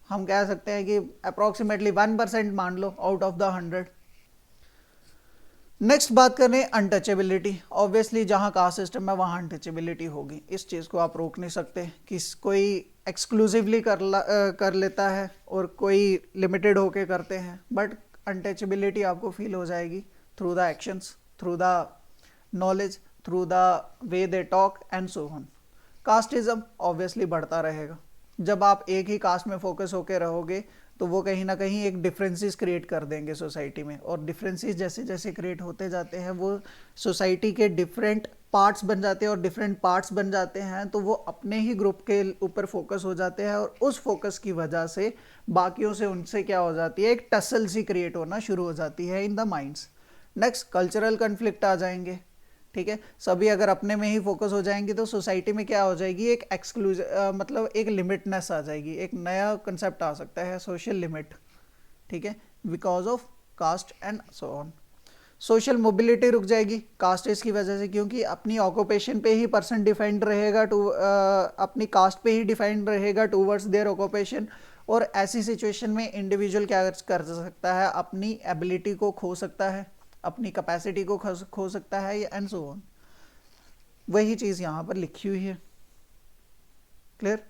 हम कह सकते हैं कि अप्रॉक्सीमेटली 1% मान लो आउट ऑफ द 100। नेक्स्ट बात करें अनटचेबिलिटी। ऑब्वियसली जहाँ कास्ट सिस्टम है वहाँ अनटचेबिलिटी होगी, इस चीज़ को आप रोक नहीं सकते कि कोई एक्सक्लूसिवली कर लेता है और कोई लिमिटेड होके करते हैं, बट अनटचेबिलिटी आपको फील हो जाएगी through the actions, through the knowledge, through the way they talk and so on. Casteism obviously बढ़ता रहेगा। जब आप एक ही कास्ट में फोकस होकर रहोगे तो वो कहीं ना कहीं एक डिफरेंसेस क्रिएट कर देंगे सोसाइटी में, और डिफरेंसेस जैसे जैसे क्रिएट होते जाते हैं वो सोसाइटी के डिफरेंट पार्ट्स बन जाते हैं, और डिफरेंट पार्ट्स बन जाते हैं तो वो अपने ही ग्रुप के ऊपर फोकस हो जाते हैं, और उस फोकस की वजह से बाकियों से उनसे क्या हो जाती है, एक टसल सी क्रिएट होना शुरू हो जाती है in the minds. Next cultural conflict आ जाएंगे। ठीक है, सभी अगर अपने में ही फोकस हो जाएंगे तो सोसाइटी में क्या हो जाएगी, एक मतलब एक लिमिटनेस आ जाएगी, एक नया कंसेप्ट आ सकता है सोशल लिमिट। ठीक है, because of caste and so on. Social mobility रुक जाएगी कास्ट की वजह से, क्योंकि अपनी ऑक्यूपेशन पे ही पर्सन डिफाइंड रहेगा अपनी कास्ट पे ही डिफाइंड रहेगा टूवर्ड्स देयर ऑक्यूपेशन, और ऐसी सिचुएशन में इंडिविजुअल क्या कर सकता है, अपनी एबिलिटी को खो सकता है, अपनी कैपेसिटी को खो सकता है, एंड सो ऑन। वही चीज़ यहाँ पर लिखी हुई है। क्लियर।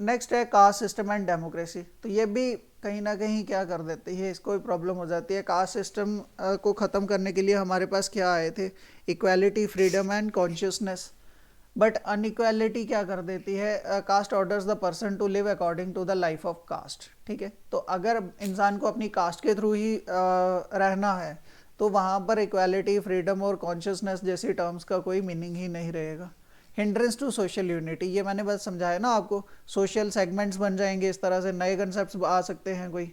नेक्स्ट है कास्ट सिस्टम एंड डेमोक्रेसी। तो ये भी कहीं ना कहीं क्या कर देती है, इसको भी प्रॉब्लम हो जाती है। कास्ट सिस्टम को ख़त्म करने के लिए हमारे पास क्या आए थे, equality, freedom and consciousness. But inequality क्या कर देती है, caste orders the person to live according to the life of caste. ठीक है, तो अगर इंसान को अपनी कास्ट के थ्रू ही रहना है तो वहाँ पर इक्वालिटी, फ्रीडम और कॉन्शियसनेस जैसी टर्म्स का कोई मीनिंग ही नहीं रहेगा। हिंड्रेंस टू सोशल यूनिटी, ये मैंने बस समझाया ना आपको, सोशल सेगमेंट्स बन जाएंगे, इस तरह से नए कंसेप्ट्स आ सकते हैं कोई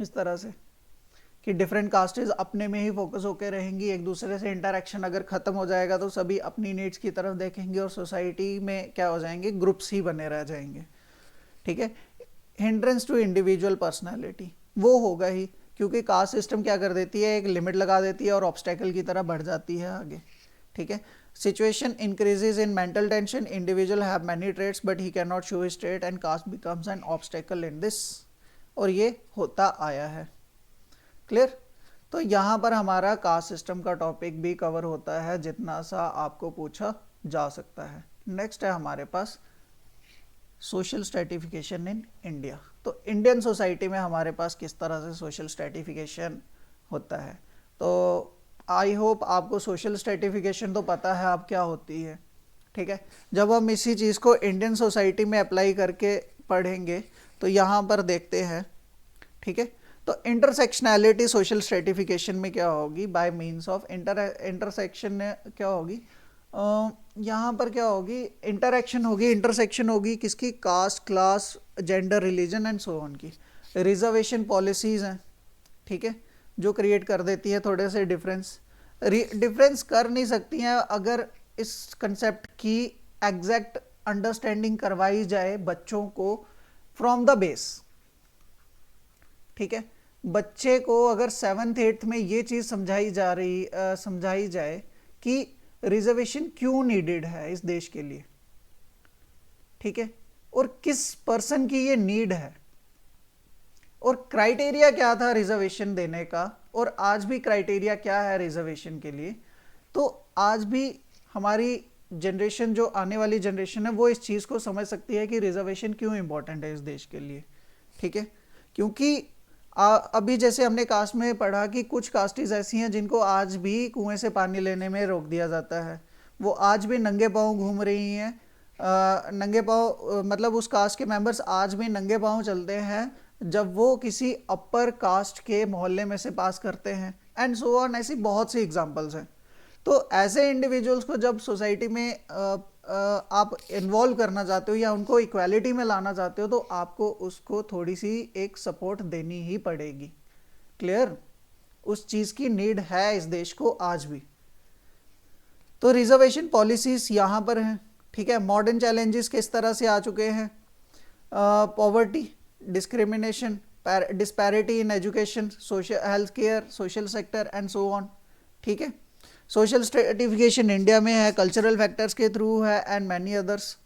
इस तरह से कि डिफरेंट कास्टेज अपने में ही फोकस होकर रहेंगी, एक दूसरे से इंटरेक्शन अगर ख़त्म हो जाएगा तो सभी अपनी नीड्स की तरफ देखेंगे और सोसाइटी में क्या हो जाएंगे, ग्रुप्स ही बने रह जाएंगे। ठीक है, हिंड्रेंस टू इंडिविजुअल पर्सनैलिटी वो होगा ही, क्योंकि कास्ट सिस्टम क्या कर देती है, एक लिमिट लगा देती है और ऑब्स्टेकल की तरह बढ़ जाती है आगे। ठीक है, situation increases in mental tension, individual have many traits but he can not show his trait and caste becomes an obstacle in this, और ये होता आया है। क्लियर। तो यहाँ पर हमारा कास्ट सिस्टम का टॉपिक भी कवर होता है जितना सा आपको पूछा जा सकता है। नेक्स्ट है हमारे पास सोशल स्ट्रेटिफिकेशन इन इंडिया। तो इंडियन सोसाइटी में हमारे पास किस तरह से सोशल स्ट्रेटिफिकेशन होता है। तो आई होप आपको सोशल स्ट्रेटिफिकेशन तो पता है अब क्या होती है। ठीक है, जब हम इसी चीज़ को इंडियन सोसाइटी में अप्लाई करके पढ़ेंगे तो यहाँ पर देखते हैं। ठीक है, तो इंटरसेक्शनैलिटी सोशल स्ट्रेटिफिकेशन में क्या होगी, बाय मीन्स ऑफ इंटरसेक्शन क्या होगी, यहाँ पर क्या होगी, इंटरेक्शन होगी, इंटरसेक्शन होगी किसकी, caste, class, gender, religion and so on की। रिजर्वेशन पॉलिसीज़ हैं, ठीक है, जो क्रिएट कर देती है थोड़े से डिफरेंस कर नहीं सकती हैं अगर इस कंसेप्ट की एग्जैक्ट अंडरस्टैंडिंग करवाई जाए बच्चों को फ्रॉम द बेस। ठीक है, बच्चे को अगर 7th 8th में ये चीज़ समझाई जाए कि रिजर्वेशन क्यों नीडेड है इस देश के लिए, ठीक है, और किस पर्सन की ये नीड है, और क्राइटेरिया क्या था रिजर्वेशन देने का, और आज भी क्राइटेरिया क्या है रिजर्वेशन के लिए, तो आज भी हमारी जनरेशन, जो आने वाली जनरेशन है, वो इस चीज़ को समझ सकती है कि रिजर्वेशन क्यों इंपॉर्टेंट है इस देश के लिए। ठीक है, क्योंकि अभी जैसे हमने कास्ट में पढ़ा कि कुछ कास्टीज ऐसी हैं जिनको आज भी कुएं से पानी लेने में रोक दिया जाता है, वो आज भी नंगे पाँव घूम रही हैं। नंगे पाँव मतलब उस कास्ट के मेंबर्स आज भी नंगे पाँव चलते हैं जब वो किसी अपर कास्ट के मोहल्ले में से पास करते हैं, एंड सो ऑन, ऐसी बहुत सी एग्जांपल्स हैं। तो ऐसे इंडिविजुअल्स को जब सोसाइटी में आप इन्वॉल्व करना चाहते हो या उनको इक्वालिटी में लाना चाहते हो तो आपको उसको थोड़ी सी एक सपोर्ट देनी ही पड़ेगी। क्लियर? उस चीज़ की नीड है इस देश को आज भी। तो रिजर्वेशन पॉलिसीज यहाँ पर हैं, ठीक है। मॉडर्न चैलेंजेस किस तरह से आ चुके हैं? Poverty, discrimination, disparity in education, social health care, social sector and so on, ठीक है। सोशल स्ट्रेटिफिकेशन इंडिया में है, कल्चरल फैक्टर्स के थ्रू है एंड मैनी अदर्स।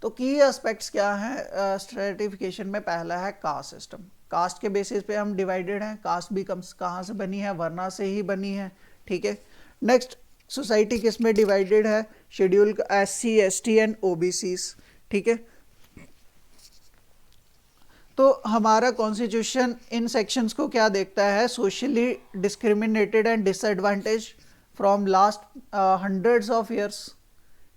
तो की एस्पेक्ट्स क्या हैं स्ट्रेटिफिकेशन में? पहला है कास्ट सिस्टम। कास्ट के बेसिस पे हम डिवाइडेड हैं। कास्ट भी कहाँ से बनी है? वर्ना से ही बनी है, ठीक है। नेक्स्ट, सोसाइटी किस में डिवाइडेड है? Schedule SC, ST and OBCs, ठीक है। तो हमारा कॉन्स्टिट्यूशन इन सेक्शंस को क्या देखता है? Socially discriminated and disadvantage from last hundreds of years,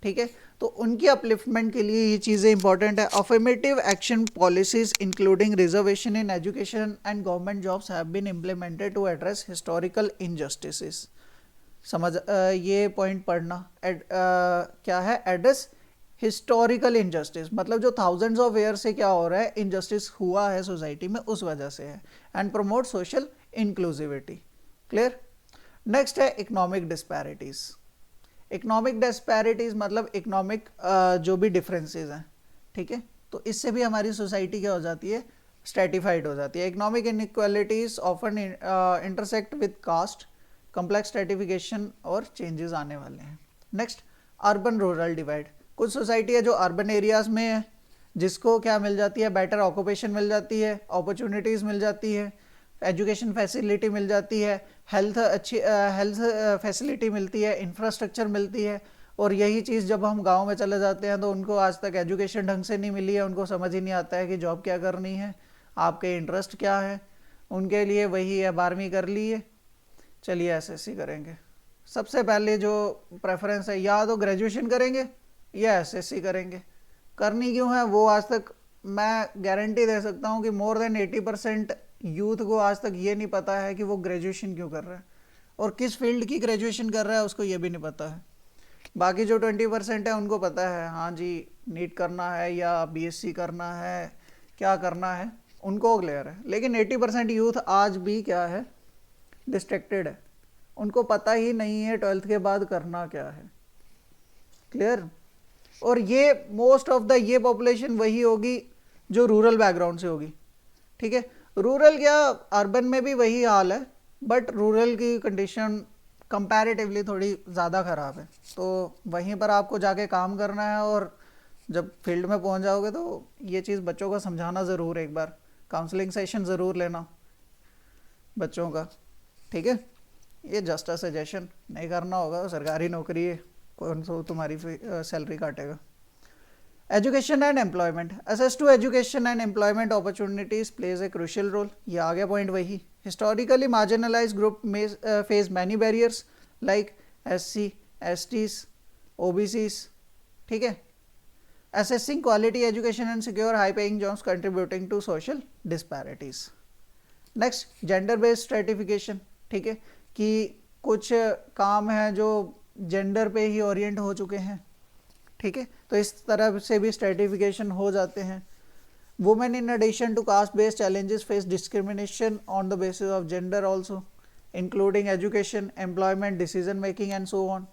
ठीक है। तो उनकी अपलिफ्टमेंट के लिए ये चीज़ें इंपॉर्टेंट है। Affirmative action policies including reservation in education and government jobs have been implemented to address historical injustices. समझ ये पॉइंट पढ़ना। क्या है? एड्रेस हिस्टोरिकल इनजस्टिस, मतलब जो थाउजेंड्स ऑफ ईयर से क्या हो रहा है, इनजस्टिस हुआ है सोसाइटी में, उस वजह से है। And promote social inclusivity. Clear? Next है इकोनॉमिक डिस्पैरिटीज। इकोनॉमिक डिस्पैरिटीज मतलब इकोनॉमिक जो भी डिफरेंसेस हैं, ठीक है। तो इससे भी हमारी सोसाइटी क्या हो जाती है? स्ट्रेटिफाइड हो जाती है। Economic inequalities often intersect with caste, complex stratification और चेंजेस आने वाले हैं। Next, urban rural divide. कुछ सोसाइटी है जो अर्बन एरियाज में है, जिसको क्या मिल जाती है? बेटर ऑक्यूपेशन मिल जाती है, अपॉर्चुनिटीज़ मिल जाती है, एजुकेशन फैसिलिटी मिल जाती है, हेल्थ अच्छी हेल्थ फैसिलिटी मिलती है, इंफ्रास्ट्रक्चर मिलती है। और यही चीज़ जब हम गांव में चले जाते हैं तो उनको आज तक एजुकेशन ढंग से नहीं मिली है, उनको समझ ही नहीं आता है कि जॉब क्या करनी है, आपके इंटरेस्ट क्या है। उनके लिए वही है, 12वीं कर ली है, चलिए SSC करेंगे। सबसे पहले जो प्रेफरेंस है, या तो ग्रेजुएशन करेंगे या SSC करेंगे। करनी क्यों है? वो आज तक मैं गारंटी दे सकता हूँ कि मोर देन 80% यूथ को आज तक ये नहीं पता है कि वो ग्रेजुएशन क्यों कर रहा है और किस फील्ड की ग्रेजुएशन कर रहा है, उसको ये भी नहीं पता है। बाकी जो 20% है उनको पता है, हाँ जी नीट करना है या BSc करना है, क्या करना है, उनको क्लियर है। लेकिन 80% यूथ आज भी क्या है? डिस्ट्रैक्टेड है। उनको पता ही नहीं है 12th के बाद करना क्या है। क्लियर? और ये मोस्ट ऑफ द ये पॉपुलेशन वही होगी जो रूरल बैकग्राउंड से होगी, ठीक है। रूरल क्या, अर्बन में भी वही हाल है, बट रूरल की कंडीशन कंपैरेटिवली थोड़ी ज़्यादा ख़राब है। तो वहीं पर आपको जाके काम करना है और जब फील्ड में पहुंच जाओगे तो ये चीज़ बच्चों को समझाना ज़रूर, एक बार काउंसलिंग सेशन ज़रूर लेना बच्चों का, ठीक है। ये जस्ट अ सजेशन, नहीं करना होगा, सरकारी नौकरी है, कौन सा तुम्हारी सैलरी काटेगा। Education and employment. Access to education and employment opportunities plays a crucial role. ये आ गया पॉइंट वही। हिस्टोरिकली मार्जिनलाइज ग्रुप में face many barriers like SC, STs, OBCs, ठीक है। Assessing quality education and secure high paying jobs contributing to social disparities. Next, gender based stratification, ठीक है, कि कुछ काम हैं जो जेंडर पे ही ओरिएंट हो चुके हैं, ठीक है। तो इस तरह से भी स्ट्रेटिफिकेशन हो जाते हैं। Women in addition to caste based challenges face discrimination on the basis of gender also, including education, employment, decision making and so on.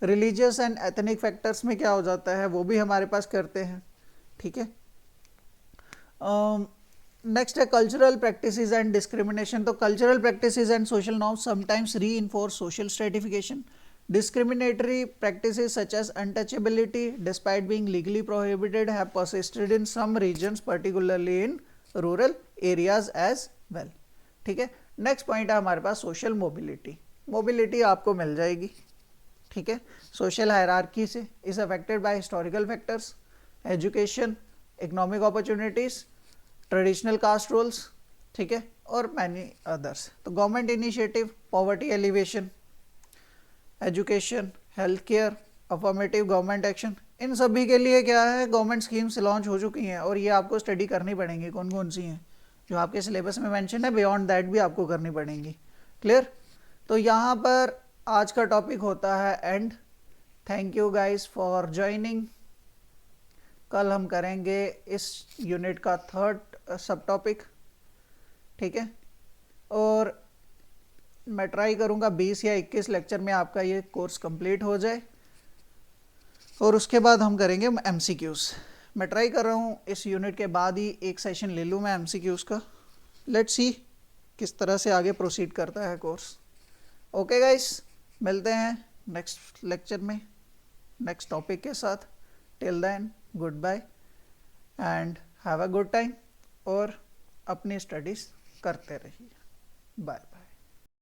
Religious and ethnic factors में क्या हो जाता है, वो भी हमारे पास करते हैं, ठीक है। नेक्स्ट है कल्चरल प्रैक्टिसेस एंड डिस्क्रिमिनेशन। तो cultural practices and social norms sometimes reinforce social stratification. Discriminatory practices such as untouchability, despite being legally prohibited, have persisted in some regions, particularly in rural areas as well. ठीक है। नेक्स्ट पॉइंट है हमारे पास सोशल मोबिलिटी। मोबिलिटी आपको मिल जाएगी, ठीक है। सोशल हायरार्की से is affected by historical factors, education, economic opportunities, traditional caste rules, ठीक है, और मैनी अदर्स। तो government initiative, poverty alleviation, education, health care, affirmative government action, इन सभी के लिए क्या है, गवर्नमेंट स्कीम्स लॉन्च हो चुकी हैं और ये आपको स्टडी करनी पड़ेंगी कौन कौन सी हैं, जो आपके सिलेबस में मेंशन है, बियॉन्ड दैट भी आपको करनी पड़ेंगी। क्लियर? तो यहाँ पर आज का टॉपिक होता है and. Thank you guys for joining. कल हम करेंगे इस यूनिट का थर्ड सब टॉपिक, ठीक है। और मैं ट्राई करूँगा 20 या 21 लेक्चर में आपका ये कोर्स कंप्लीट हो जाए, और उसके बाद हम करेंगे एमसीक्यूज़। मैं ट्राई कर रहा हूँ इस यूनिट के बाद ही एक सेशन ले लूँ मैं एमसीक्यूज़ का। लेट्स सी किस तरह से आगे प्रोसीड करता है कोर्स। ओके गाइस, मिलते हैं नेक्स्ट लेक्चर में नेक्स्ट टॉपिक के साथ। Till then good bye and have a good time, और अपनी स्टडीज़ करते रहिए। बाय।